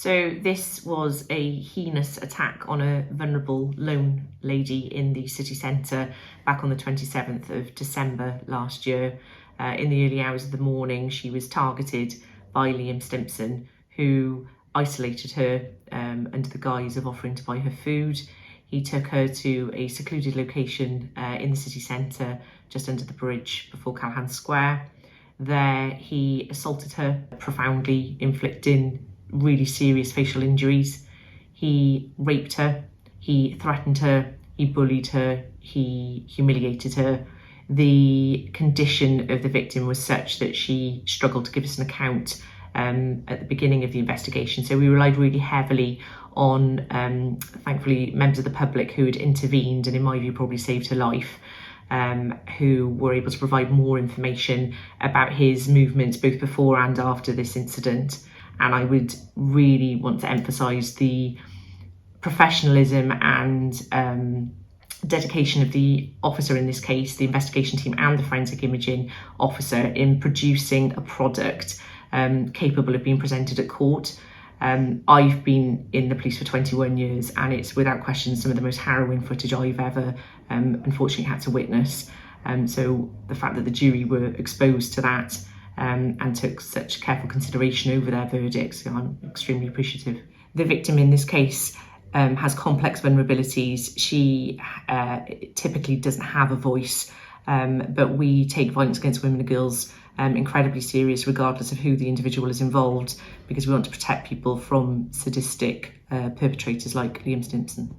So this was a heinous attack on a vulnerable lone lady in the city centre back on the 27th of December last year. In the early hours of the morning, she was targeted by Liam Stimpson, who isolated her under the guise of offering to buy her food. He took her to a secluded location in the city centre, just under the bridge before Callaghan Square. There he assaulted her, profoundly inflicting really serious facial injuries. He raped her, he threatened her, he bullied her, he humiliated her. The condition of the victim was such that she struggled to give us an account at the beginning of the investigation. So we relied really heavily on, thankfully, members of the public who had intervened and in my view probably saved her life, who were able to provide more information about his movements both before and after this incident. And I would really want to emphasise the professionalism and dedication of the officer in this case, the investigation team and the forensic imaging officer in producing a product capable of being presented at court. I've been in the police for 21 years and it's without question some of the most harrowing footage I've ever unfortunately had to witness. So the fact that the jury were exposed to that and took such careful consideration over their verdicts, I'm extremely appreciative. The victim in this case has complex vulnerabilities. She typically doesn't have a voice, but we take violence against women and girls incredibly serious regardless of who the individual is involved, because we want to protect people from sadistic perpetrators like Liam Stimpson.